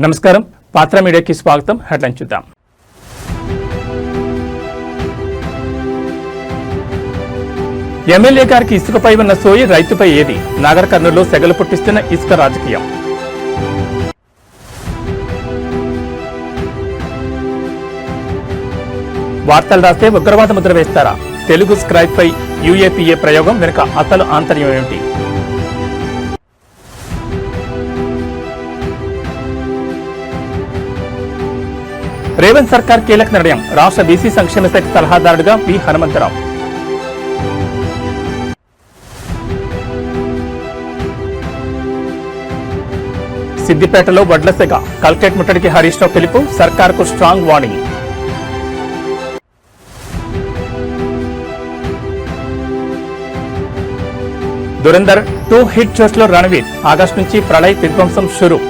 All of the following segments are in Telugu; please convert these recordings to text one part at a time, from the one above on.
నమస్కారం, పాత్ర మీడియాకి స్వాగతం. హెడ్లైన్ చూద్దాం. ఎమ్మెల్యే గారికి ఇసుకపై ఉన్న సోయి రైతుపై ఏది? నాగర్ కర్నూలులో సెగలు పుట్టిస్తున్న ఇసుక రాజకీయం. వార్తలు రాస్తే ఉగ్రవాద ముద్ర వేస్తారా? తెలుగు స్క్రైబ్ పై యూఏపీఏ ప్రయోగం వెనుక అసలు ఆంతర్యం ఏమిటి? రేవంత్ సర్కార్ కీలక నిర్ణయం. రాష్ట్ర బీసీ సంక్షేమ శాఖ సలహాదారుడుగా వి హనుమంతరావు. సిద్దిపేటలో వడ్ల సెగ. కలెక్టరేట్ ముట్టడికి హరీష్ రావు పిలుపు. సర్కార్కు స్ట్రాంగ్ వార్నింగ్. దురందర్ 2 హిట్ జోష్లో రణవీర్. ఆగస్టు నుంచి ప్రళయ్ విధ్వంసం షురు.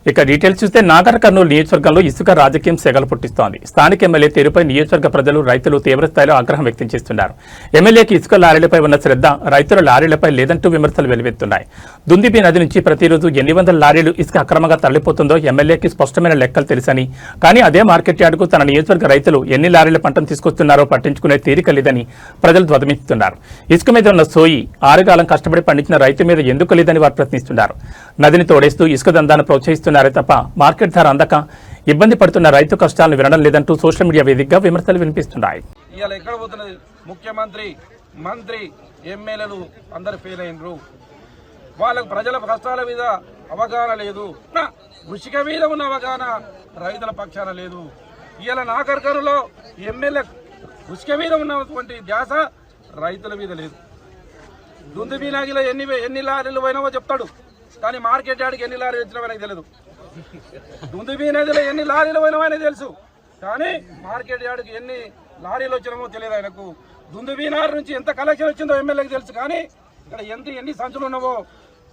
ఇక డీటెయిల్స్ చూస్తే నాగర్ కర్నూలు నియోజకవర్గంలో ఇసుక రాజకీయం సెగలు పుట్టిస్తోంది. స్థానిక ఎమ్మెల్యే తీరుపై నియోజకవర్గ ప్రజలు, రైతులు తీవ్రస్థాయిలో ఆగ్రహం వ్యక్తం చేస్తున్నారు. ఎమ్మెల్యేకి ఇసుక లారీలపై ఉన్న శ్రద్ధ రైతుల లారీలపై లేదంటూ విమర్శలు వెలువెత్తున్నాయి. దుందిబి నది నుంచి ప్రతిరోజు ఎన్ని వందల లారీలు ఇసుక అక్రమంగా తరలిపోతుందో ఎమ్మెల్యేకి స్పష్టమైన లెక్కలు తెలుసని, కానీ అదే మార్కెట్ యార్డుకు తన నియోజకవర్గ రైతులు ఎన్ని లారీల పంటను తీసుకొస్తున్నారో పట్టించుకునే తీరిక లేదని ప్రజలు ధ్వజమిస్తున్నారు. ఇసుక మీద ఉన్న సోయి ఆరుగాలం కష్టపడి పండించిన రైతు మీద ఎందుకు లేదని వారు ప్రశ్నిస్తున్నారు. నదిని తోడేస్తూ ఇసుక దందాన్ని ప్రోత్సహిస్తున్నారే తప్ప మార్కెట్ ధర అందక ఇబ్బంది పడుతున్న రైతు కష్టాలను వినడం లేదంటూ సోషల్ మీడియా వేదికగా విమర్శలు వినిపిస్తున్నాయి. ఇవాళ ఎక్కడ పోతున్నది? ముఖ్యమంత్రి, మంత్రి, ఎమ్మెల్యేలు అందరు ఫెయిల్ అయినరు. వాళ్ళకు ప్రజల కష్టాల మీద అవగాహన లేదు, కృషిక మీద ఉన్న అవగాహన రైతుల పక్షాన లేదు. ఇవాళ నాగర్ కర్నూలులో ఎమ్మెల్యే కృషిక మీద ఉన్నటువంటి ధ్యాస రైతుల మీద లేదు. దుందుబి నదిలో ఎన్ని లారీలు పోయినావో చెప్తాడు, కానీ మార్కెట్ యార్డ్కి ఎన్ని లారీలు వచ్చినావో ఆయనకు తెలియదు. దుందుబి నదిలో ఎన్ని లారీలు పోయినావో ఆయనకు తెలుసు, కానీ మార్కెట్ యార్డ్కి ఎన్ని లారీలు వచ్చినామో తెలియదు ఆయనకు. దుందుబి నార్ నుంచి ఎంత కలెక్షన్ వచ్చిందో ఎమ్మెల్యేకి తెలుసు, కానీ ఇక్కడ ఎన్ని సంచులు ఉన్నావో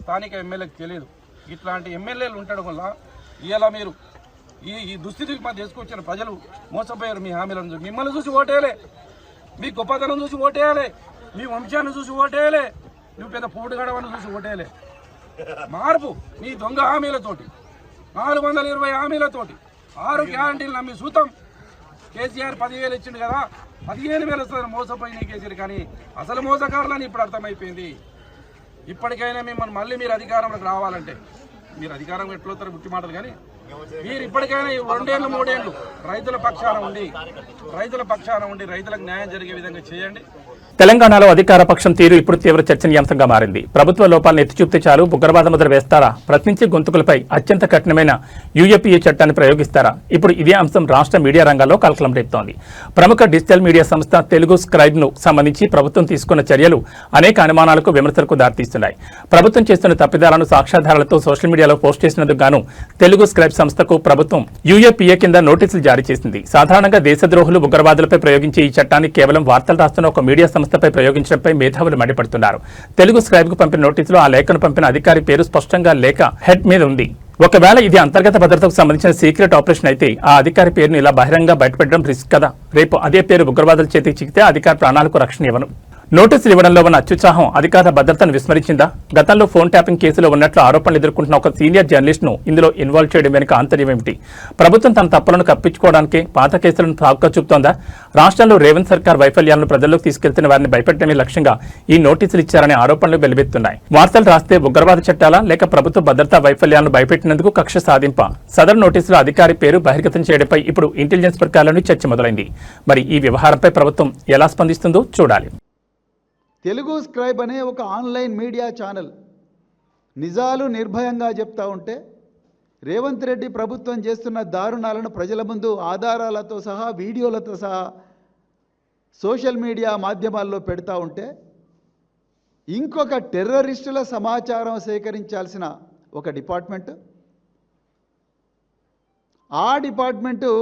స్థానిక ఎమ్మెల్యేకి తెలియదు. ఇట్లాంటి ఎమ్మెల్యేలు ఉండడం వల్ల ఇలా మీరు ఈ దుస్థితికి మా తీసుకొచ్చిన ప్రజలు మోసపోయారు. మీ హామీలను చూసి మిమ్మల్ని చూసి ఓటేయాలి, మీ గొప్పతనం చూసి ఓటేయాలి, మీ వంశాన్ని చూసి ఓటేయాలి, నువ్వు పెద్ద పోటుగడవని చూసి ఓటేయాలి. మార్పు నీ దొంగ హామీలతోటి, 420 హామీలతోటి 6 గ్యారంటీలు నమ్మి సూతం. కేసీఆర్ 10,000 ఇచ్చిండు కదా, 15,000 వస్తుంది మోసపోయిన కేసీఆర్. కానీ అసలు మోసకారులని ఇప్పుడు అర్థమైపోయింది. ఇప్పటికైనా మిమ్మల్ని మళ్ళీ మీరు అధికారంలోకి రావాలంటే, మీరు అధికారం ఎట్లవుతారు గుట్టి మాటలు, కానీ మీరు ఇప్పటికైనా 2 ఏళ్ళు 3 ఏళ్ళు రైతుల పక్షాన ఉండి రైతులకు న్యాయం జరిగే విధంగా చేయండి. తెలంగాణలో అధికార పక్షం తీరు ఇప్పుడు తీవ్ర చర్చనీయాంశంగా మారింది. ప్రభుత్వ లోపాలను ఎత్తి చూపితే చాలు ఉగ్రవాద ముద్ర వేస్తారా? ప్రశ్నించే గొంతుకులపై అత్యంత కఠినమైన యూఏపీఏ చట్టాన్ని ప్రయోగిస్తారా? ఇప్పుడు ఇదే అంశం రాష్ట్ర మీడియా రంగాల్లో కలకలం రేపుతోంది. ప్రముఖ డిజిటల్ మీడియా సంస్థ తెలుగు స్క్రైబ్ ను సంబంధించి ప్రభుత్వం తీసుకున్న చర్యలు అనేక అనుమానాలకు, విమర్శలకు దారితీస్తున్నాయి. ప్రభుత్వం చేస్తున్న తప్పిదాలను సాక్ష్యాధారాలతో సోషల్ మీడియాలో పోస్ట్ చేసినందుకు గాను తెలుగు స్క్రైబ్ సంస్థకు ప్రభుత్వం యూఏపీఏ కింద నోటీసులు జారీ చేసింది. సాధారణంగా దేశద్రోహులు, ఉగ్రవాదులపై ప్రయోగించే ఈ చట్టాన్ని కేవలం వార్తలు రాస్తున్న ఒక మీడియా సంస్థపై ప్రయోగించడంపై మేధావులు మండిపడుతున్నారు. తెలుగు స్క్రైబ్ కు పంపిన నోటీసులో ఆ లేఖను పంపిన అధికారి పేరు స్పష్టంగా లేఖ హెడ్ మీద ఉంది. ఒకవేళ ఇది అంతర్గత భద్రతకు సంబంధించిన సీక్రెట్ ఆపరేషన్ అయితే ఆ అధికారి పేరును ఇలా బహిరంగంగా బయటపెట్టడం రిస్క్ కదా. రేపు అదే పేరు ఉగ్రవాదుల చేతికి చిక్కితే అధికారి ప్రాణాలకు రక్షణ ఇవ్వను. నోటీసులు ఇవ్వడంలో ఉన్న అత్యుత్సాహం అధికార భద్రతను విస్మరించిందా? గతంలో ఫోన్ ట్యాపింగ్ కేసులో ఉన్నట్లు ఆరోపణలు ఎదుర్కొంటున్న ఒక సీనియర్ జర్నలిస్ట్ను ఇందులో ఇన్వాల్వ్ చేయడం వెనుక ఆంతర్యం ఏమిటి? ప్రభుత్వం తన తప్పులను కప్పించుకోవడానికే పాత కేసులను సాకుగా చూపుతోందా? రాష్ట్రంలో రేవంత్ సర్కార్ వైఫల్యాలను ప్రజల్లోకి తీసుకెళ్తున్న వారిని భయపెట్టడమే లక్ష్యంగా ఈ నోటీసులు ఇచ్చారనే ఆరోపణలు వెలువెత్తున్నాయి. వార్తలు రాస్తే ఉగ్రవాద చట్టాలా, లేక ప్రభుత్వ భద్రతా వైఫల్యాలను భయపెట్టినందుకు కక్ష సాధింప? సదరు నోటీసులో అధికారి పేరు బహిర్గతం చేయడంపై ఇప్పుడు ఇంటెలిజెన్స్ వర్గాలను చర్చ మొదలైంది. మరి ఈ వ్యవహారంపై ప్రభుత్వం ఎలా స్పందిస్తుందో చూడాలి. తెలుగు స్క్రైబ్ అనే ఒక ఆన్లైన్ మీడియా ఛానల్ నిజాలు నిర్భయంగా చెప్తా ఉంటే, రేవంత్ రెడ్డి ప్రభుత్వం చేస్తున్న దారుణాలను ప్రజల ముందు ఆధారాలతో సహా, వీడియోలతో సహా సోషల్ మీడియా మాధ్యమాల్లో పెడతా ఉంటే, ఇంకొక టెర్రరిస్టుల సమాచారం సేకరించాల్సిన ఒక డిపార్ట్మెంట్, ఆ డిపార్ట్మెంటు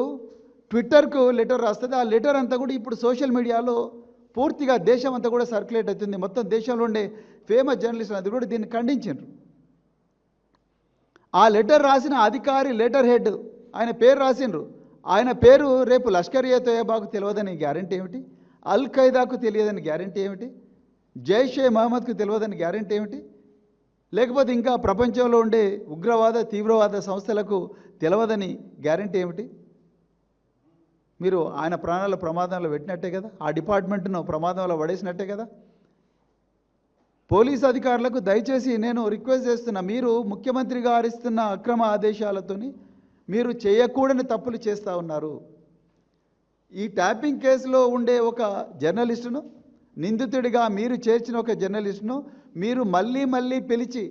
ట్విట్టర్కు లెటర్ రాస్తుంది. ఆ లెటర్ అంతా కూడా ఇప్పుడు సోషల్ మీడియాలో పూర్తిగా దేశం అంతా కూడా సర్క్యులేట్ అవుతుంది. మొత్తం దేశంలో ఉండే ఫేమస్ జర్నలిస్టులు అది కూడా దీన్ని ఖండించారు. ఆ లెటర్ రాసిన అధికారి, లెటర్ హెడ్, ఆయన పేరు రాసిండ్రు. ఆయన పేరు రేపు లష్కర్ ఏ తోయబాకు తెలియదని గ్యారంటీ ఏమిటి? అల్ ఖైదాకు తెలియదని గ్యారంటీ ఏమిటి? జైషే మహమ్మద్కు తెలియదని గ్యారంటీ ఏమిటి? లేకపోతే ఇంకా ప్రపంచంలో ఉండే ఉగ్రవాద తీవ్రవాద సంస్థలకు తెలవదని గ్యారంటీ ఏమిటి? మీరు ఆయన ప్రాణాల ప్రమాదంలో పెట్టినట్టే కదా, ఆ డిపార్ట్మెంట్ను ప్రమాదంలో పడేసినట్టే కదా. పోలీస్ అధికారులకు దయచేసి నేను రిక్వెస్ట్ చేస్తున్నా, మీరు ముఖ్యమంత్రి గారు ఇస్తున్న అక్రమ ఆదేశాలతోని మీరు చేయకూడని తప్పులు చేస్తూ ఉన్నారు. ఈ ట్యాపింగ్ కేసులో ఉండే ఒక జర్నలిస్టును, నిందితుడిగా మీరు చేర్చిన ఒక జర్నలిస్టును మీరు మళ్ళీ పిలిచి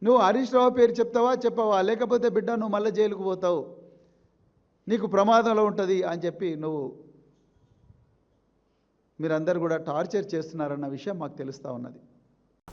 నువ్వు హరీష్ రావు పేరు చెప్పవా, లేకపోతే బిడ్డ నువ్వు మళ్ళీ జైలుకు పోతావు, నీకు ప్రమాదంలో ఉంటుంది అని చెప్పి మీరందరూ కూడా టార్చర్ చేస్తున్నారన్న విషయం మాకు తెలుస్తూ ఉన్నది.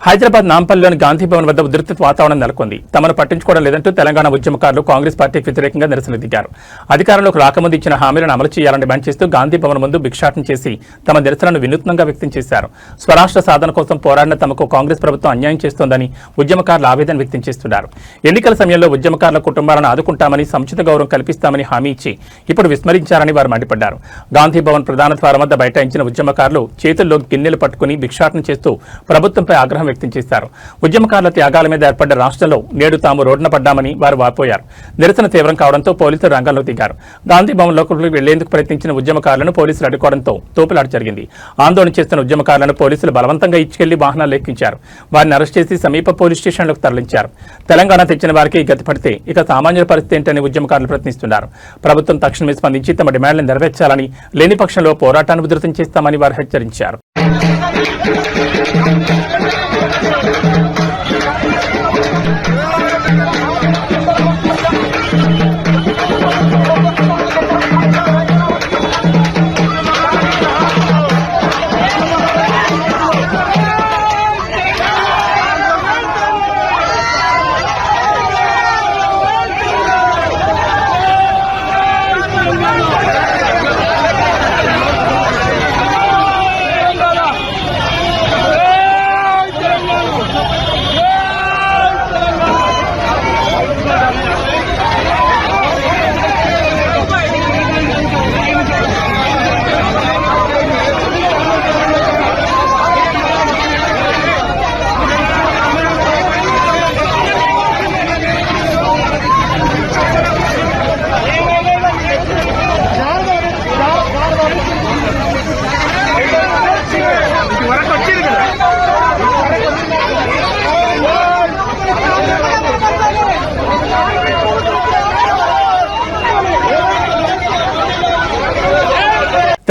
హైదరాబాద్ నాంపల్లిలోని గాంధీ భవన్ వద్ద ఉద్రిక్త వాతావరణం నెలకొంది. తమను పట్టించుకోవడం లేదంటూ తెలంగాణ ఉద్యమకారులు కాంగ్రెస్ పార్టీకి వ్యతిరేకంగా నిరసన దిగారు. అధికారంలోకి రాకముందు ఇచ్చిన హామీలను అమలు చేయాలని డిమాండ్ చేస్తూ గాంధీ భవన్ ముందు భిక్షాటన చేసి తమ నిరసనను వినూత్నంగా వ్యక్తం చేశారు. స్వరాష్ట్ర సాధన కోసం పోరాడిన తమకు కాంగ్రెస్ ప్రభుత్వం అన్యాయం చేస్తోందని ఉద్యమకారులు ఆవేదన వ్యక్తం చేస్తున్నారు. ఎన్నికల సమయంలో ఉద్యమకారుల కుటుంబాలను ఆదుకుంటామని, సముచిత గౌరవం కల్పిస్తామని హామీ ఇచ్చి ఇప్పుడు విస్మరించారని వారు మండిపడ్డారు. గాంధీ భవన్ ప్రధాన ద్వారం వద్ద బైఠాయించిన ఉద్యమకారులు చేతుల్లో గిన్నెలు పట్టుకుని భిక్షాటన చేస్తూ ప్రభుత్వంపై ఆగ్రహం వ్యక్తం చేశారు. ఉద్యమకారుల త్యాగాల మీద ఏర్పడ్డ రాష్ట్రంలో నేడు తాము రోడ్డున పడ్డామని వారు వాపోయారు. నిరసన తీవ్రం కావడంతో పోలీసులు రంగంలో దిగారు. గాంధీ భవన్ లోపలికి వెళ్లేందుకు ప్రయత్నించిన ఉద్యమకారులను పోలీసులు అడ్డుకోవడంతో తోపులాట జరిగింది. ఆందోళన చేస్తున్న ఉద్యమకారులను పోలీసులు బలవంతంగా ఇచ్చుకెళ్లి వాహనాలు ఎక్కించారు. వారిని అరెస్ట్ చేసి సమీప పోలీస్ స్టేషన్లకు తరలించారు. తెలంగాణ తెచ్చిన వారికి గతి పడితే ఇక సామాన్యుల పరిస్థితి ఏంటని ఉద్యమకారులు ప్రశ్నిస్తున్నారు. ప్రభుత్వం తక్షణమే స్పందించి తమ డిమాండ్లను నెరవేర్చాలని, లేని పక్షంలో పోరాటాన్ని ఉధృతం చేస్తామని వారు హెచ్చరించారు.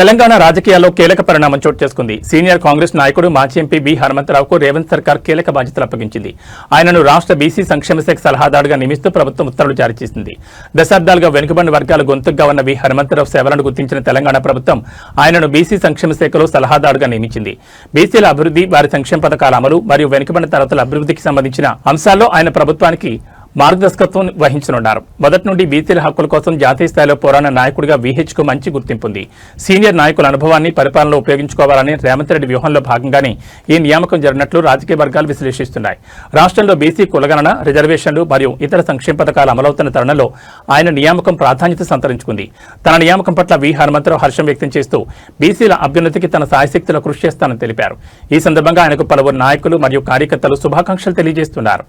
తెలంగాణ రాజకీయాల్లో కీలక పరిణామం చోటు చేసుకుంది. సీనియర్ కాంగ్రెస్ నాయకుడు మాజీ ఎంపీ బి హనుమంతరావుకు రేవంత్ సర్కార్ కీలక బాధ్యతలు అప్పగించింది. ఆయనను రాష్ట్ర బీసీ సంక్షేమ శాఖ సలహాదారుగా నియమిస్తూ ప్రభుత్వం ఉత్తర్వులు జారీ చేసింది. దశాబ్దాలుగా వెనుకబడిన వర్గాల గొంతుగా ఉన్న వి హనుమంతరావు సేవలను గుర్తించిన తెలంగాణ ప్రభుత్వం ఆయనను బీసీ సంక్షేమ శాఖలో సలహాదారుగా నియమించింది. బీసీల అభివృద్ధి, వారి సంక్షేమ పథకాల అమలు మరియు వెనుకబడిన తరగతుల అభివృద్ధికి సంబంధించిన అంశాల్లో ఆయన ప్రభుత్వానికి మార్గదర్శకత్వం వహించనున్నారు. మొదటి నుండి బీసీల హక్కుల కోసం జాతీయ స్థాయిలో పోరాడిన నాయకుడిగా వీహెచ్కు మంచి గుర్తింపుంది. సీనియర్ నాయకుల అనుభవాన్ని పరిపాలనలో ఉపయోగించుకోవాలని రేవంత్ రెడ్డి వ్యూహంలో భాగంగానే ఈ నియామకం జరిగినట్లు రాజకీయ వర్గాలు విశ్లేషిస్తున్నాయి. రాష్ట్రంలో బీసీ కులగణన, రిజర్వేషన్లు మరియు ఇతర సంక్షేమ పథకాలు అమలవుతున్న తరుణంలో ఆయన నియామకం ప్రాధాన్యత సంతరించుకుంది. తన నియామకం పట్ల వి హనుమంతరావు హర్షం వ్యక్తం చేస్తూ బీసీల అభ్యున్నతికి తన సాయశక్తులు కృషి చేస్తానని తెలిపారు. ఈ సందర్భంగా ఆయనకు పలువురు నాయకులు మరియు కార్యకర్తలు శుభాకాంక్షలు తెలియజేస్తున్నారు.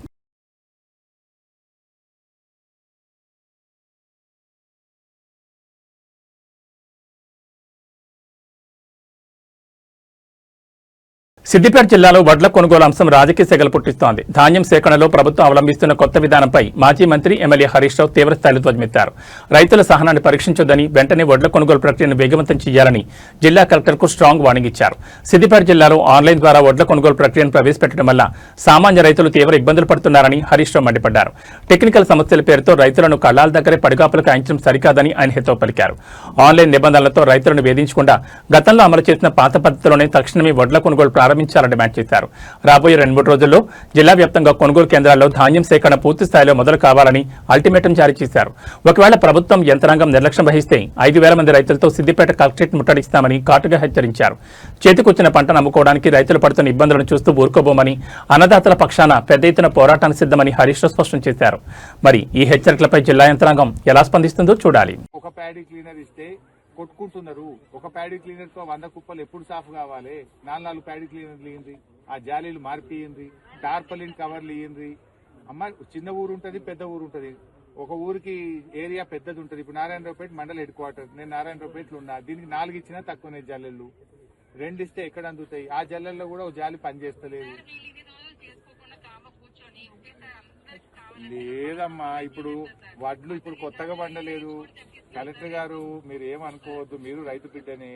సిద్దిపేట జిల్లాలో వడ్ల కొనుగోలు అంశం రాజకీయ సెగలు పుట్టిస్తోంది. ధాన్యం సేకరణలో ప్రభుత్వం అవలంబిస్తున్న కొత్త విధానంపై మాజీ మంత్రి ఎమ్మెల్యే హరీష్ రావు తీవ్రస్థాయిలో ధ్వజమెత్తారు. రైతుల సహనాన్ని పరీక్షించొద్దని, వెంటనే వడ్ల కొనుగోలు ప్రక్రియను వేగవంతం చేయాలని జిల్లా కలెక్టర్కు స్ట్రాంగ్ వార్నింగ్ ఇచ్చారు. సిద్దిపేట జిల్లాలో ఆన్లైన్ ద్వారా వడ్ల కొనుగోలు ప్రక్రియను ప్రవేశపెట్టడం వల్ల సామాన్య రైతులు తీవ్ర ఇబ్బందులు పడుతున్నారని హరీష్ రావు మండిపడ్డారు. టెక్నికల్ సమస్యల పేరుతో రైతులను కళ్లాల దగ్గరే పడిగాపులకు ఆయించడం సరికాదని ఆయన హితవు పలికారు. ఆన్లైన్ నిబంధనలతో రైతులను వేధించకుండా గతంలో అమలు చేసిన పాత పద్ధతిలోనే తక్షణమే వడ్ల కొనుగోలు ప్రారంభించాలని డిమాండ్ చేశారు. రాబోయే 2-3 రోజుల్లో జిల్లా వ్యాప్తంగా కొనుగోలు కేంద్రాల్లో ధాన్యం సేకరణ పూర్తి స్థాయిలో మొదలు కావాలని అల్టిమేటం జారీ చేశారు. ఒకవేళ ప్రభుత్వం యంత్రాంగం నిర్లక్ష్యం వహిస్తే 5,000 మంది రైతులతో సిద్దిపేట కలెక్టరేట్ ముట్టడిస్తామని ఘాటుగా హెచ్చరించారు. చేతికొచ్చిన పంటను అమ్ముకోవడానికి రైతులు పడుతున్న ఇబ్బందులను చూస్తూ ఊరుకోబోమని, అన్నదాతల పక్షాన పెద్ద ఎత్తున పోరాటానికి సిద్ధమని హరీష్ రావు స్పష్టం చేశారు. మరి ఈ హెచ్చరికలపై జిల్లా యంత్రాంగం ఎలా స్పందిస్తుందో చూడాలి. ఒక ప్యాడీ క్లీనర్ ఇస్తే కొట్టుకుంటున్నారు. ఒక ప్యాడీ క్లీనర్ తో 100 కుప్పలు ఎప్పుడు సాఫ్ కావాలి? 4 ప్యాడీ క్లీనర్లు ఇయ్యండి, ఆ జాలీలు మార్పియండి, టార్పలిన్ కవర్లు ఇయ్యండి అమ్మ. చిన్న ఊరు ఉంటుంది, పెద్ద ఊరు ఉంటుంది. ఒక ఊరికి ఏరియా పెద్దది ఉంటుంది. ఇప్పుడు నారాయణరావుపేట మండల హెడ్ క్వార్టర్, నేను నారాయణరావుపేటలో ఉన్నా. దీనికి 4 ఇచ్చినా తక్కువనే జల్లెళ్ళు, 2 ఇస్తే ఎక్కడ అందుతాయి? ఆ జల్లెల్లో కూడా ఒక జాలి పనిచేస్తలేదు. లేదమ్మా, ఇప్పుడు వడ్లు ఇప్పుడు కొత్తగా పండలేదు. కలెక్టర్ గారు మీరు ఏమనుకోవద్దు, మీరు రైతు బిడ్డనే.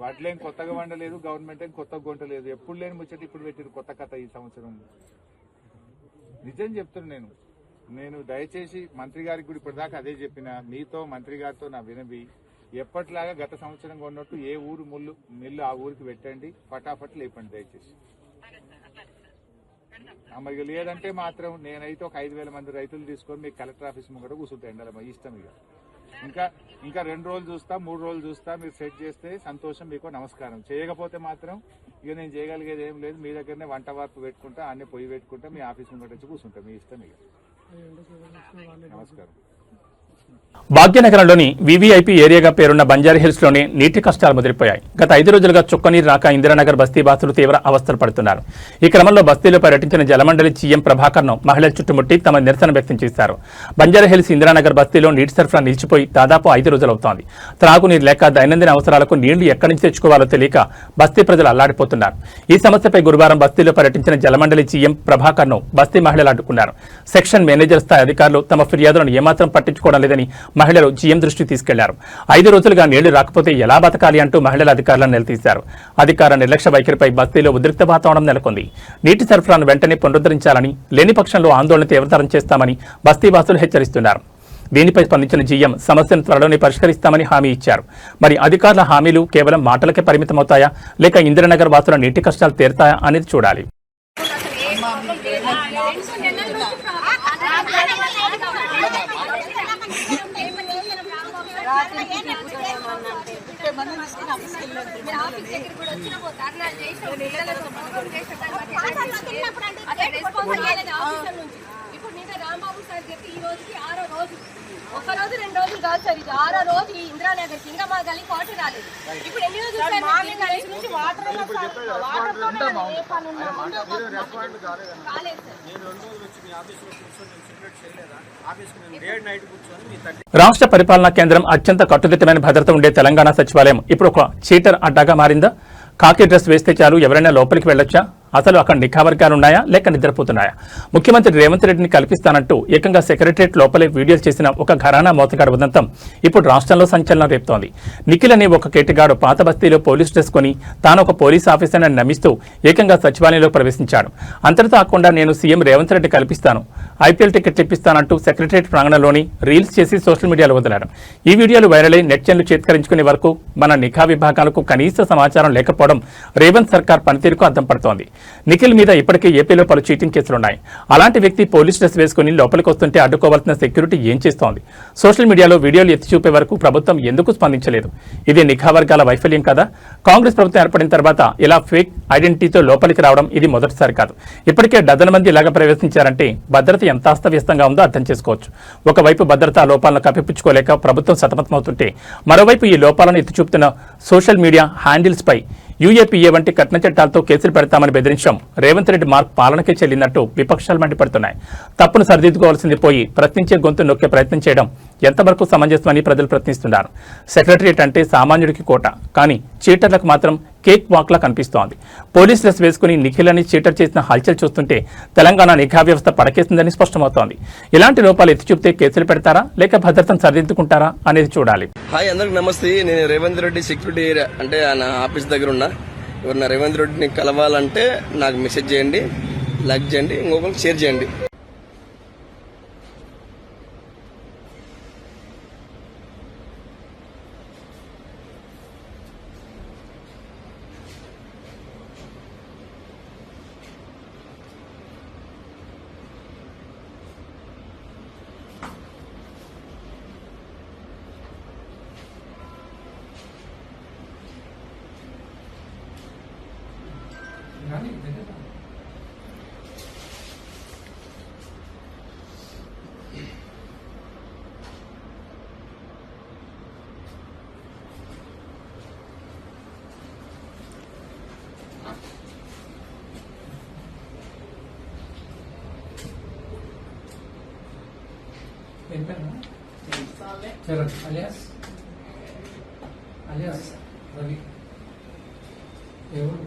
వడ్లేం కొత్తగా వండలేదు, గవర్నమెంట్ ఏం కొత్తగా కొంటలేదు. ఎప్పుడు లేని ముచ్చట ఇప్పుడు పెట్టారు కొత్త కథ ఈ సంవత్సరం. నిజం చెప్తున్నాను నేను దయచేసి మంత్రి గారికి కూడా ఇప్పటిదాకా అదే చెప్పిన. మీతో మంత్రి గారితో నా వినవి, ఎప్పటిలాగా గత సంవత్సరం కొన్నట్టు ఏ ఊరు మిల్లు ఆ ఊరికి పెట్టండి, ఫటాఫట్ లేపండి దయచేసి. మరి లేదంటే మాత్రం నేనైతే ఒక 5,000 మంది రైతులు తీసుకొని మీకు కలెక్టర్ ఆఫీస్ ముంగట కూర్చుంటా ఎండల మా ఇష్టం. ఇంకా 2 రోజులు చూస్తా, 3 రోజులు చూస్తా. మీరు సెట్ చేస్తే సంతోషం, మీకు నమస్కారం. చేయకపోతే మాత్రం ఇక నేను చేయగలిగేది ఏం లేదు. మీ దగ్గరనే వంట వార్పు పెట్టుకుంటా, అన్నీ పొయ్యి పెట్టుకుంటా, మీ ఆఫీస్ ముంగట వచ్చి కూర్చుంటా, మీ ఇష్టం. నమస్కారం. భాగ్యనగరంలోని వివిఐపి ఏరియాగా పేరున్న బంజారాహిల్స్ లోని నీటి కష్టాలు ముదిరిపోయాయి. గత 5 రోజులుగా చుక్కనీరు రాక ఇందిరానగర్ బస్తీ వాసులు తీవ్ర అవస్థలు పడుతున్నారు. ఈ క్రమంలో బస్తీలో పర్యటించిన జలమండలి సీఎం ప్రభాకర్ను మహిళలు చుట్టుముట్టి తమ నిరసన వ్యక్తం చేశారు. బంజారాహిల్స్ ఇందిరానగర్ బస్తీలో నీటి సరఫరా నిలిచిపోయి దాదాపు 5 రోజులవుతోంది. త్రాగునీరు లేక దైనందిన అవసరాలకు నీళ్లు ఎక్కడి నుంచి తెచ్చుకోవాలో తెలియక బస్తీ ప్రజలు అల్లాడిపోతున్నారు. ఈ సమస్యపై గురువారం బస్తీలో పర్యటించిన జలమండలి సీఎం ప్రభాకర్ను బస్తీ మహిళలు అడ్డుకున్నారు. సెక్షన్ మేనేజర్ స్థాయి అధికారులు తమ ఫిర్యాదులను ఏమాత్రం పట్టించుకోవడం లేదని మహిళలు జీఎం దృష్టికి తీసుకెళ్లారు. 5 రోజులుగా నీళ్లు రాకపోతే ఎలా బతకాలి అంటూ మహిళల అధికారులను నిలదీశారు. అధికారుల నిర్లక్ష్య వైఖరిపై బస్తీలో ఉద్రిక్త వాతావరణం నెలకొంది. నీటి సరఫరాను వెంటనే పునరుద్ధరించాలని, లేని పక్షంలో ఆందోళన తీవ్రతరం చేస్తామని బస్తీవాసులు హెచ్చరిస్తున్నారు. దీనిపై స్పందించిన జీఎం సమస్యను త్వరలోనే పరిష్కరిస్తామని హామీ ఇచ్చారు. మరి అధికారుల హామీలు కేవలం మాటలకే పరిమితమవుతాయా, లేక ఇందిరానగర్ వాసుల నీటి కష్టాలు తీరుతాయా అనేది చూడాలి. రాంబాబు సార్ చెప్పి ఈ రోజుకి 6వ రోజు, 1 రోజు 2 రోజులు కాదు సార్, ఇది 6వ రోజు ఈ ఇందిరానగర్కి. ఇంకా మా గల్లీకి వాటర్ రాలేదు. ఇప్పుడు ఎన్ని రోజులు సార్ నుంచి వాటర్ కాలేదు సార్. రాష్ట్ర పరిపాలనా కేంద్రం అత్యంత కట్టుదిట్టమైన భద్రత ఉండే తెలంగాణ సచివాలయం ఇప్పుడు ఒక చీటర్ అడ్డాగా మారిందా? కాకి డ్రెస్ వేస్తే చాలు ఎవరైనా లోపలికి వెళ్ళొచ్చా? అసలు అక్కడ నిఘా వర్గాలున్నాయా లేక నిద్రపోతున్నాయా? ముఖ్యమంత్రి రేవంత్ రెడ్డిని కల్పిస్తానంటూ ఏకంగా సెక్రటరియట్ లోపలే వీడియోలు చేసిన ఒక ఘరానా మోతగాడు ఉదంతం ఇప్పుడు రాష్ట్రంలో సంచలనం రేపుతోంది. నిఖిల్ అనే ఒక కేటగాడు పాత బస్తీలో పోలీస్ డ్రెస్ కొని తాను ఒక పోలీస్ ఆఫీసర్ అని నమ్మిస్తూ ఏకంగా సచివాలయంలో ప్రవేశించాడు. అంతటితో కాకుండా నేను సీఎం రేవంత్ రెడ్డి కల్పిస్తాను, ఐపీఎల్ టికెట్ ఇప్పిస్తానంటూ సెక్రటరియట్ ప్రాంగణంలోని రీల్స్ చేసి సోషల్ మీడియాలో వదిలాడు. ఈ వీడియోలు వైరల్ అయి నెట్జన్లు చేత్కరించుకునే వరకు మన నిఘా విభాగాలకు కనీస సమాచారం లేకపోవడం రేవంత్ సర్కార్ పనితీరుకు అద్దం పడుతోంది. నిఖిల్ మీద ఇప్పటికే ఏపీలో పలు చీటింగ్ కేసులున్నాయి. అలాంటి వ్యక్తి పోలీస్ డ్రెస్ వేసుకుని లోపలికి వస్తుంటే అడ్డుకోవాల్సిన సెక్యూరిటీ ఏం చేస్తోంది? సోషల్ మీడియాలో వీడియోలు ఎత్తి చూపే వరకు ప్రభుత్వం ఎందుకు స్పందించలేదు? ఇది నిఘా వర్గాల వైఫల్యం కదా? కాంగ్రెస్ ప్రభుత్వం ఏర్పడిన తర్వాత ఇలా ఫేక్ ఐడెంటిటీతో లోపలికి రావడం ఇది మొదటిసారి కాదు. ఇప్పటికే డజన్ మంది ఇలాగ ప్రవేశించారంటే భద్రత ఎంత అస్తవ్యస్తంగా ఉందో అర్థం చేసుకోవచ్చు. ఒకవైపు భద్రతా లోపాలను కప్పిపుచ్చుకోలేక ప్రభుత్వం సతమతమవుతుంటే మరోవైపు ఈ లోపాలను ఎత్తి చూపుతున్న సోషల్ మీడియా హ్యాండిల్స్ పై యూఏపీఏ వంటి కఠిన చట్టాలతో కేసులు పెడతామని బెదిరించడం రేవంత్ రెడ్డి మార్క్ పాలనకే చెల్లినట్టు విపక్షాలు మండిపడుతున్నాయి. తప్పును సరిదిద్దుకోవాల్సింది పోయి ప్రశ్నించే గొంతు నొక్కే ప్రయత్నం చేయడం ఎంతవరకు సమంజసమని ప్రజలు ప్రశ్నిస్తున్నారు. సెక్రటరియట్ అంటే సామాన్యుడికి కోట, కానీ చీటర్లకు మాత్రం కేక్ వాక్లా కనిపిస్తోంది. పోలీస్ డ్రెస్ వేసుకుని నిఖిల్ అని చీటర్ చేసిన హల్చల్ చూస్తుంటే తెలంగాణ నిఘా వ్యవస్థ పడకేసిందని స్పష్టమవుతోంది. ఇలాంటి లోపాలు ఎత్తి చూపితే కేసులు పెడతారా లేక భద్రతను సరిదిద్దుకుంటారా అనేది చూడాలి. హాయ్, అందరికి నమస్తే. నేను రేవంత్ రెడ్డి సెక్యూరిటీ ఏరియా అంటే నా ఆఫీస్ దగ్గర ఉన్నా. ఎవరన్నా రేవంత్ రెడ్డిని కలవాలంటే నాకు మెసేజ్ చేయండి, లైక్ చేయండి, ఇంకొకరికి షేర్ చేయండి. alias Ravi. ఎవరు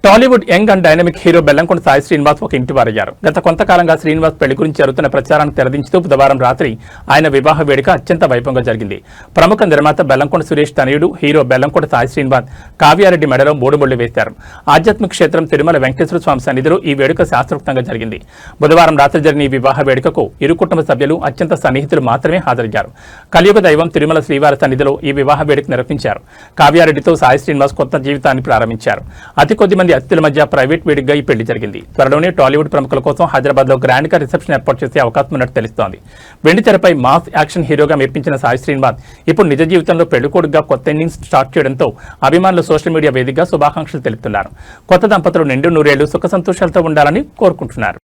Tollywood young and dynamic hero Bellamkonda Sai Srinivas ఒక ఇంటి వారయ్యారు. గత కొంతకాలంగా శ్రీనివాస్ పెళ్లి గురించి జరుగుతున్న ప్రచారాన్ని తెరదించుతూ బుధవారం రాత్రి ఆయన వివాహ వేడుక అత్యంత వైభవంగా జరిగింది. ప్రముఖ నిర్మాత బెల్లంకొండ సురేష్ తనయుడు హీరో బెల్లంకొండ సాయి శ్రీనివాస్ కావ్యారెడ్డి మెడలో 3 ముళ్లు వేశారు. ఆధ్యాత్మిక క్షేత్రం తిరుమల వెంకటేశ్వర స్వామి సన్నిధిలో ఈ వేడుక శాస్త్రోక్తంగా జరిగింది. బుధవారం రాత్రి జరిగిన ఈ వివాహ వేడుకకు ఇరు కుటుంబ సభ్యులు అత్యంత సన్నిహితులు మాత్రమే హాజరయ్యారు. కలియుగ దైవం తిరుమల శ్రీవారి సన్నిధిలో ఈ వివాహ వేడుక నిర్వహించారు. కావ్యారెడ్డితో సాయి శ్రీనివాస్ కొత్త జీవితాన్ని ప్రారంభించారు. అతి కొద్ది మంది అతిథుల మధ్య ప్రైవేట్ వేడుకగా ఈ పెళ్లి జరిగింది. త్వరలోనే టాలీవుడ్ ప్రముఖుల కోసం హైదరాబాద్ లో గ్రాండ్ గా రిసెప్షన్ ఏర్పాటు చేసే అవకాశం ఉన్నట్టు తెలుస్తోంది. వెండి తెరపై మాస్ యాక్షన్ హీరోగా మెప్పించిన సాయి శ్రీనివాస్ ఇప్పుడు నిజ జీవితంలో పెళ్లికొడుకుగా కొత్త ఇన్నింగ్స్ స్టార్ట్ చేయడంతో అభిమానులు సోషల్ మీడియా వేదికగా శుభాకాంక్షలు తెలుపుతున్నారు. కొత్త దంపతులు నిండు నూరేళ్లు సుఖ సంతోషాలతో ఉండాలని కోరుకుంటున్నారు.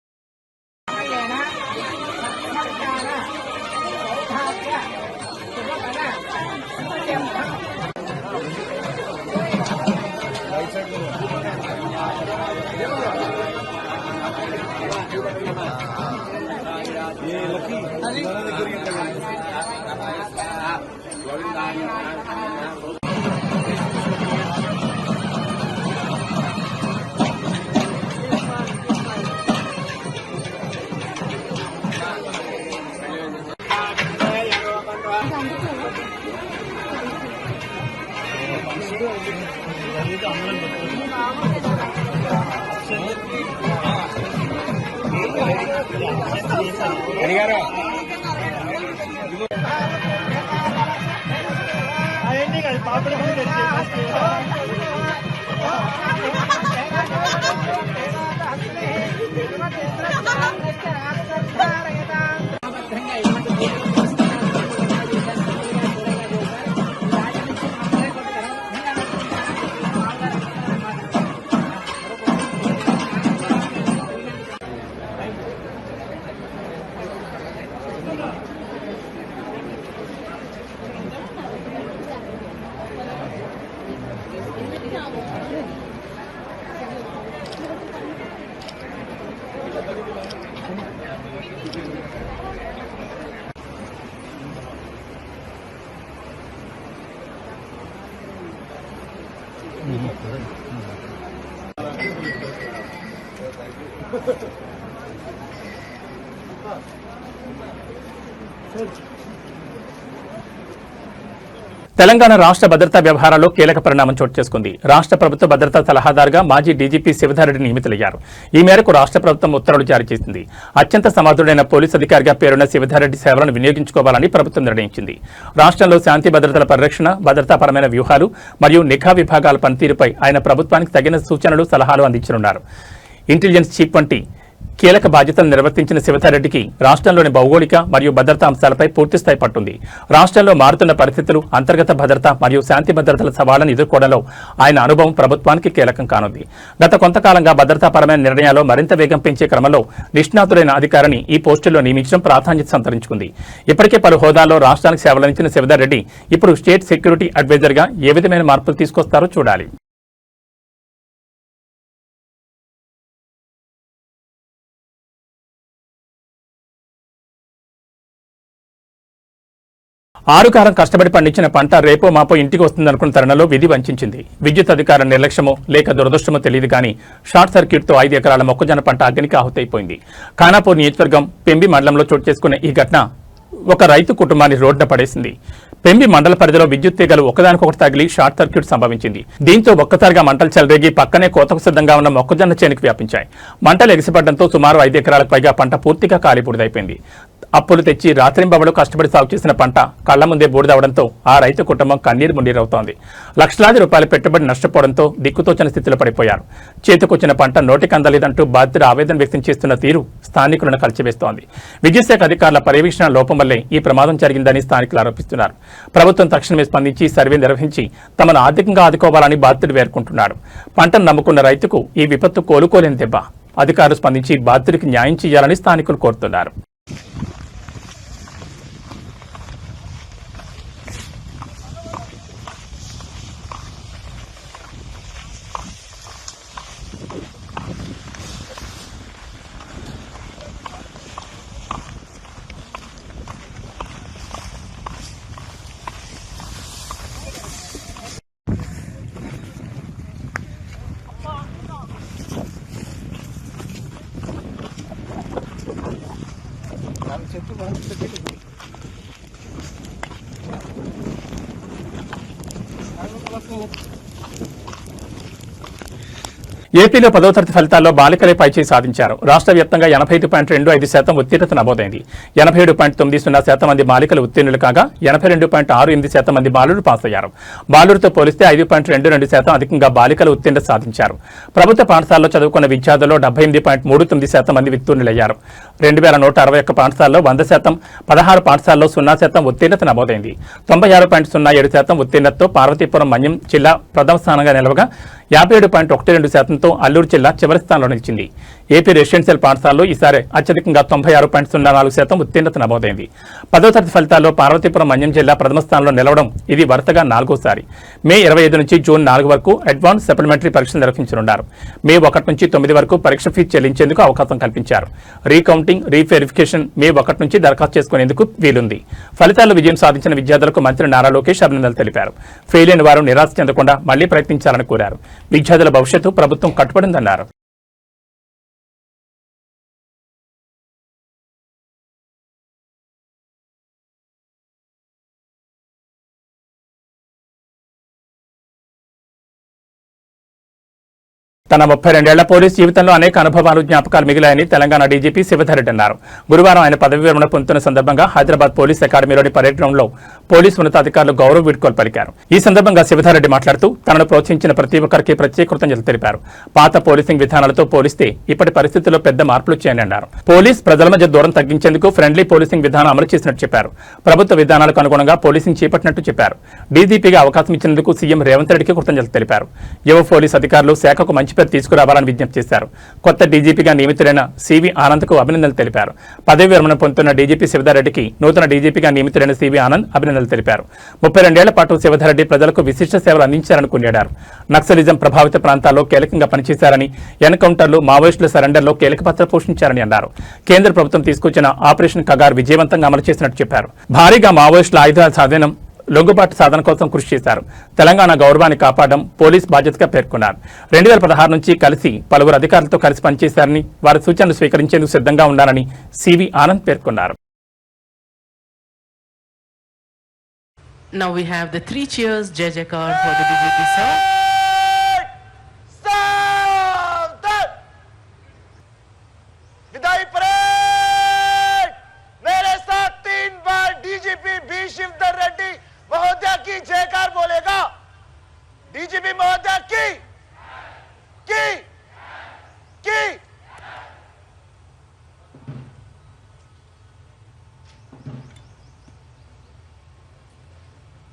తెలంగాణ రాష్ట్ర భద్రతా వ్యవహారాల్లో కీలక పరిణామం చోటు చేసుకుంది. రాష్ట్ర ప్రభుత్వ భద్రతా సలహాదారుగా మాజీ డీజీపీ శివధారెడ్డి నియమితులయ్యారు. ఈ మేరకు రాష్ట్ర ప్రభుత్వం ఉత్తర్వులు జారీ చేసింది. అత్యంత సమర్థుడైన పోలీసు అధికారిగా పేరున్న శివధారెడ్డి సేవలను వినియోగించుకోవాలని ప్రభుత్వం నిర్ణయించింది. రాష్ట్రంలో శాంతి భద్రతల పరిరక్షణ, భద్రతాపరమైన వ్యూహాలు మరియు నిఘా విభాగాల పనితీరుపై ఆయన ప్రభుత్వానికి తగిన సూచనలు, సలహాలు అందించనున్నారు. ఇంటెలిజెన్స్ చీఫ్ వంటి కీలక బాధ్యతలు నిర్వర్తించిన శివధారెడ్డికి రాష్ట్రంలోని భౌగోళిక మరియు భద్రతా అంశాలపై పూర్తిస్థాయి పట్టుంది. రాష్ట్రంలో మారుతున్న పరిస్థితులు, అంతర్గత భద్రత మరియు శాంతి భద్రతల సవాళ్లను ఎదుర్కోవడంలో ఆయన అనుభవం ప్రభుత్వానికి కీలకం కానుంది. గత కొంతకాలంగా భద్రతాపరమైన నిర్ణయాల్లో మరింత వేగం పెంచే క్రమంలో నిష్ణాతులైన అధికారిని ఈ పోస్టుల్లో నియమించడం ప్రాధాన్యత సంతరించుకుంది. ఇప్పటికే పలు హోదాల్లో రాష్ట్రానికి సేవలందించిన శివధారెడ్డి ఇప్పుడు స్టేట్ సెక్యూరిటీ అడ్వైజర్గా ఏ విధమైన మార్పులు తీసుకొస్తారో చూడాలి. ఆరుకాలం కష్టపడి పండించిన పంట రేపో మాపో ఇంటికి వస్తుందనుకున్న తరుణంలో విధి వంచింది. విద్యుత్ అధికారుల నిర్లక్ష్యమో లేక దురదృష్టమో తెలియదు కానీ షార్ట్ సర్క్యూట్తో 5 ఎకరాల మొక్కజొన్న పంట అగ్నికి ఆహుతైపోయింది. ఖానాపూర్ నియోజకవర్గం పెంబి మండలంలో చోటు చేసుకున్న ఈ ఘటన ఒక రైతు కుటుంబాన్ని రోడ్డున పడేసింది. పెంబి మండల పరిధిలో విద్యుత్ తీగలు ఒకదానికొకటి తగిలి షార్ట్ సర్క్యూట్ సంభవించింది. దీంతో ఒక్కసారిగా మంటలు చెలరేగి పక్కనే కోతకు సిద్ధంగా ఉన్న మొక్కజొన్న చేనుకు వ్యాపించాయి. మంటలు ఎగిసిపడడంతో సుమారు 5 ఎకరాలకు పైగా పంట పూర్తిగా కాలిబూడిదైపోయింది. అప్పులు తెచ్చి రాత్రింబవళ్లు కష్టపడి సాగు చేసిన పంట కళ్ల ముందే బూడిదవడంతో ఆ రైతు కుటుంబం కన్నీరు మున్నీరవుతోంది. లక్షలాది రూపాయల పెట్టుబడి నష్టపోవడంతో దిక్కుతోచని స్థితిలో పడిపోయారు. చేతికొచ్చిన పంట నోటికి అందలేదంటూ బాధితులు ఆవేదన వ్యక్తం చేస్తున్న తీరు స్థానికులను కలిచివేస్తోంది. విద్యుత్ శాఖ అధికారుల పర్యవేక్షణ లోపం వల్లే ఈ ప్రమాదం జరిగిందని స్థానికులు ఆరోపిస్తున్నారు. ప్రభుత్వం తక్షణమే స్పందించి సర్వే నిర్వహించి తమను ఆర్థికంగా ఆదుకోవాలని బాధితుడు వేడుకుంటున్నారు. పంటను నమ్ముకున్న రైతుకు ఈ విపత్తు కోలుకోలేని దెబ్బ. అధికారులు స్పందించి బాధితుడికి న్యాయం చేయాలని స్థానికులు కోరుతున్నారు. ఏపీలో 10వ తరగతి ఫలితాల్లో బాలికలే పైచేయి సాధించారు. రాష్ట్ర వ్యాప్తంగా 85.25% ఉత్తీర్ణత నమోదైంది. 87.90% మంది బాలికలు ఉత్తీర్ణులు కాగా 82.68% మంది బాలురు పాస్ అయ్యారు. బాలురుతో పోలిస్తే 5.22% అధికంగా బాలికలు ఉత్తీర్ణత సాధించారు. ప్రభుత్వ పాఠశాలలో చదువుకున్న విద్యార్థుల్లో 78.39% మంది ఉత్తీర్ణులయ్యారు. 2161 పాఠశాలలో 100%, 16 పాఠశాలలో 0% ఉత్తీర్ణత నమోదైంది. 96.07% ఉత్తీర్ణతతో పార్వతీపురం మన్యం జిల్లా ప్రథమ స్థానంగా నిలవగా 57.12%తో అల్లూరు జిల్లా చివరి స్థానంలో నిలిచింది. ఏపీ రెసిడెన్షియల్ పాఠశాలలో ఈసారి అత్యధికంగా 96.04% ఉత్తీర్ణత నమోదైంది. 10వ తరగతి ఫలితాల్లో పార్వతీపురం మన్యం జిల్లా ప్రథమ స్థానంలో నిలవడం ఇది వరుసగా 4వసారి. మే 25 నుంచి జూన్ 4 వరకు అడ్వాన్స్ సప్లిమెంటరీ పరీక్షలు నిర్వహించనున్నారు. మే 1 నుంచి 9 వరకు పరీక్ష ఫీజు చెల్లించేందుకు అవకాశం కల్పించారు. రీకౌంటింగ్, రీవెరిఫికేషన్ మే 1 నుంచి దరఖాస్తు చేసుకునేందుకు వీలుంది. ఫలితాల్లో విజయం సాధించిన విద్యార్థులకు మంత్రి నారా లోకేష్ అభినందనలు తెలిపారు. ఫెయిల్ అయిన వారు నిరాశ చెందకుండా మళ్లీ ప్రయత్నించాలని కోరారు. విద్యార్థుల భవిష్యత్తు ప్రభుత్వం కట్టుబడిందన్నారు. తన 32 ఏళ్ల పోలీస్ జీవితంలో అనేక అనుభవాలు, జ్ఞాపకాలు మిగిలాయని తెలంగాణ డీజీపీ శివధర్ రెడ్డి అన్నారు. గురువారం ఆయన పదవి విరమణ పొందుతున్న సందర్భంగా హైదరాబాద్ పోలీస్ అకాడమీలోని పరేడ్ గ్రౌండ్ లో పోలీసు ఉన్నతాధికారులు గౌరవ వీడ్కోలు పలికారు. ఈ సందర్భంగా శివధర్ రెడ్డి మాట్లాడుతూ తనను ప్రోత్సహించిన ప్రతి ఒక్కరికి ప్రత్యేక కృతజ్ఞతలు తెలిపారు. పాత పోలీసింగ్ విధానాలతో పోలిస్తే ఇప్పటి పరిస్థితుల్లో పెద్ద మార్పులు వచ్చాయని అన్నారు. పోలీస్ ప్రజల మధ్య దూరం తగ్గించేందుకు ఫ్రెండ్లీ పోలీసింగ్ విధానం అమలు చేసినట్టు చెప్పారు. ప్రభుత్వ విధానాలకు అనుగుణంగా పోలీసింగ్ చేపట్టినట్టు చెప్పారు. డీజీపీగా అవకాశం ఇచ్చినందుకు సీఎం రేవంత్ రెడ్డికి కృతజ్ఞతలు తెలిపారు. యువ పోలీస్ అధికారులు శాఖకు మంచి పేరు తీసుకురావాలని విజ్ఞప్తి చేశారు. కొత్త డీజీపీగా నియమితులైన సివి ఆనంద్కు అభినందనలు తెలిపారు. పదవి విరమణ పొందుతున్న డీజీపీ శివధర్ రెడ్డికి నూతన డీజీపీగా నియమితులైన సివి ఆనంద్ అభినందనలు తెలిపారు. 32 ఏళ్ల పాటు శివధర్ రెడ్డి ప్రజలకు విశిష్ట సేవలు అందించారని కొనియాడారు. నక్సలిజం ప్రభావిత ప్రాంతాల్లో కీలకంగా పనిచేశారని, ఎన్కౌంటర్లు, మావోయిస్టుల సరెండర్లో కీలక పాత్ర పోషించారని అన్నారు. కేంద్ర ప్రభుత్వం తీసుకొచ్చిన ఆపరేషన్ కగార్ విజయవంతంగా అమలు చేసినట్టు చెప్పారు. భారీగా మావోయిస్టుల ఆయుధాల స్వాధీనం, లొంగుబాటు సాధన కోసం కృషి చేశారు. తెలంగాణ గౌరవాన్ని కాపాడడం పోలీస్ బాధ్యతగా పేర్కొన్నారు. 2016 నుంచి కలిసి పలువురు అధికారులతో కలిసి పనిచేశారని, వారి సూచనలు స్వీకరించేందుకు సిద్ధంగా ఉండాలని సివి ఆనంద్ పేర్కొన్నారు. Now we have the 3 cheers, Jai Jaikar for the DGP sir. विदाई परेड मेरे साथ 3 बार डीजीपी बी शिवधर रेड्डी महोदय की जयकार बोलेगा. डीजीपी महोदय की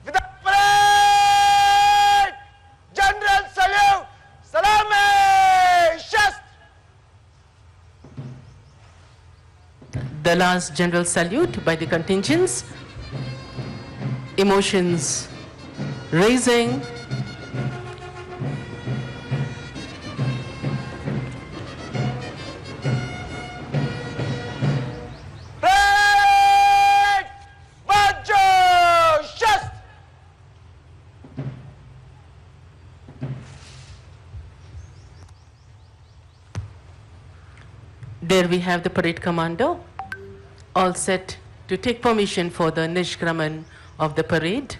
विदाई परेड जनरल सल्यूट सलाम शस्त्र. The last general salute by the contingents. Emotions raising. Parade! Bajo! Shast! There we have the parade commander, all set to take permission for the Nishkraman of the parade.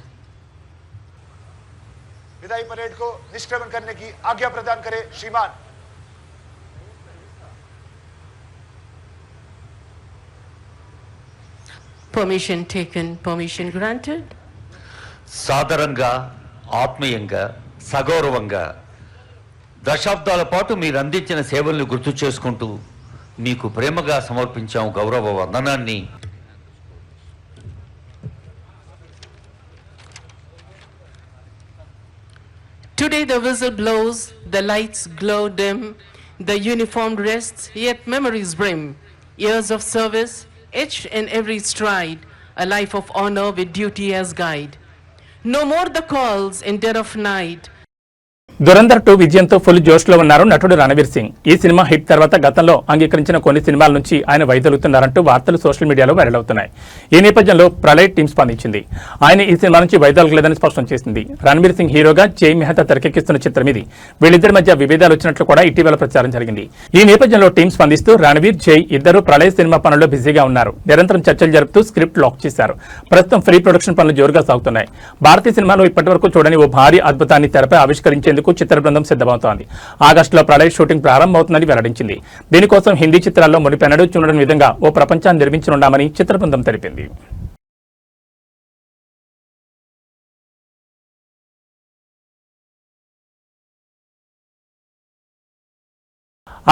विदाई परेड को निष्क्रमण करने की आज्ञा प्रदान करें श्रीमान. Permission taken, permission granted. సాదరంగా, ఆత్మీయంగా, సగౌరవంగా దశాబ్దాల పాటు మీరు అందించిన సేవలను గుర్తు చేసుకుంటూ మీకు ప్రేమగా సమర్పించాం గౌరవ వందనాన్ని. Today the whistle blows, the lights glow dim, the uniform rests, yet memories brim. Years of service, each and every stride, a life of honor with duty as guide. No more the calls in dead of night. Dhurandhar 2 విజయంతో ఫుల్ జోష్లో ఉన్నారు నటుడు రణవీర్ సింగ్. ఈ సినిమా హిట్ తర్వాత గతంలో అంగీకరించిన కొన్ని సినిమాల నుంచి ఆయన వైదొలుగుతున్నారంటూ వార్తలు సోషల్ మీడియాలో వైరల్ అవుతున్నాయి. ఈ నేపథ్యంలో ప్రళయ్ టీం స్పందించింది. ఆయన ఈ సినిమా నుంచి వైదొలగలేదని స్పష్టం చేసింది. రణవీర్ సింగ్ హీరోగా జై మెహతా తెరకెక్కిస్తున్న చిత్రం ఇది. వీళ్ళిద్దరి మధ్య విభేదాలు వచ్చినట్లు కూడా ఇటీవల ప్రచారం జరిగింది. ఈ నేపథ్యంలో టీం స్పందిస్తూ రణవీర్, జై ఇద్దరు ప్రళయ్ సినిమా పనుల్లో బిజీగా ఉన్నారు. నిరంతరం చర్చలు జరుపుతూ స్క్రిప్ట్ లాక్ చేశారు. ప్రస్తుతం ప్రీ ప్రొడక్షన్ పనులు జోరుగా సాగుతున్నాయి. భారతీయ సినిమాలో ఇప్పటివరకు చూడని ఓ భారీ అద్భుతాన్ని తెరపై ఆవిష్కరించేందుకు చిత్ర బృందం సిద్ధమవుతోంది. ఆగస్టులో ప్రళయ్ షూటింగ్ ప్రారంభమవుతుందని వెల్లడించింది. దీనికోసం హిందీ చిత్రాల్లో మునిపెన్నడూ చూడని విధంగా ఓ ప్రపంచాన్ని నిర్మించనున్నామని చిత్ర బృందం తెలిపింది.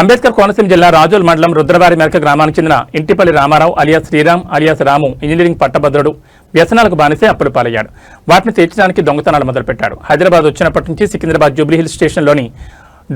అంబేద్కర్ కోనసీమ జిల్లా రాజోల్ మండలం రుద్రవారి మెరక గ్రామానికి చెందిన ఇంటిపల్లి రామారావు అలియాస్ శ్రీరామ్ అలియాస్ రాము ఇంజనీరింగ్ పట్టభద్రుడు వ్యసనాలకు బానిసే అప్పులు పాలయ్యాడు. వాటిని తీర్చడానికి దొంగతనాలు మొదలుపెట్టాడు. హైదరాబాద్ వచ్చినప్పటి నుంచి సికింద్రాబాద్ జూబ్లీహిల్ స్టేషన్లోని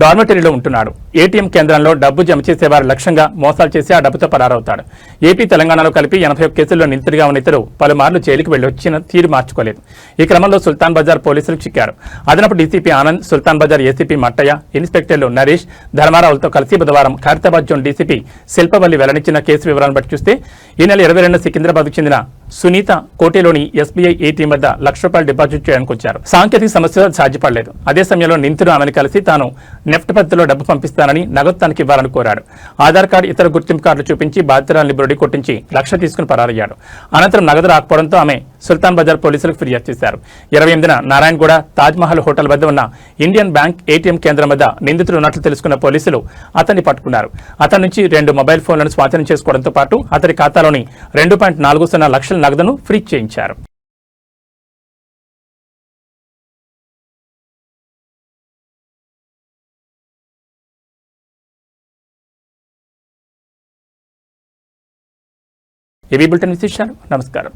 డార్మెటరీలో ఉంటున్నాడు. ఏటీఎం కేంద్రంలో డబ్బు జమ చేసేవారు లక్ష్యంగా మోసాలు చేసి ఆ డబ్బుతో పరారవుతాడు. ఏపీ తెలంగాణలో కలిపి 81 కేసుల్లో నిందితుడిగా ఉన్న ఇతరు పలుమార్లు జైలుకు వెళ్లొచ్చిన తీరు మార్చుకోలేదు. ఈ క్రమంలో సుల్తాన్ బజార్ పోలీసులు చిక్కారు. అదనపు డీసీపీ ఆనంద్, సుల్తాన్ బజార్ ఏసీపీ మట్టయ్య, ఇన్స్పెక్టర్లు నరేష్, ధర్మారావులతో కలిసి బుధవారం ఖైరతాబాద్ జోన్ డీసీపీ శిల్పవల్లి వెల్లడించిన కేసు వివరాలను బట్టి చూస్తే ఈ నెల 22న సికింద్రాబాద్కు చెందిన సునీత కోటేలోని ఎస్బీఐ ఏటీఎం వద్ద ₹1,00,000 డిపాజిట్ చేయడానికి వచ్చారు. సాంకేతిక సమస్య సాధ్యపడలేదు. అదే సమయంలో నిందితుడు ఆమెను కలిసి తాను నెఫ్ట్ పద్ధతిలో డబ్బు పంపిస్తానని నగదు తనకి ఇవ్వాలని కోరాడు. ఆధార్ కార్డు, ఇతర గుర్తింపు కార్డులు చూపించి బాధితురాలిని బురడి కొట్టించి ₹1,00,000 తీసుకుని పరారయ్యాడు. అనంతరం నగదు రాకపోవడంతో ఆమె సుల్తాన్ బజార్ పోలీసులకు ఫిర్యాదు చేశారు. 28న నారాయణగూడ తాజ్మహల్ హోటల్ వద్ద ఉన్న ఇండియన్ బ్యాంక్ ఏటీఎం కేంద్రం వద్ద నిందితుడు ఉన్నట్లు తెలుసుకున్న పోలీసులు అతన్ని పట్టుకున్నారు. అతని నుంచి 2 మొబైల్ ఫోన్లను స్వాధీనం చేసుకోవడంతో పాటు అతని ఖాతాలోని 2.40 లక్షల నగదును ఫ్రీజ్ చేయించారు. ఏబీ బులెటిన్ విశేషాలు. నమస్కారం.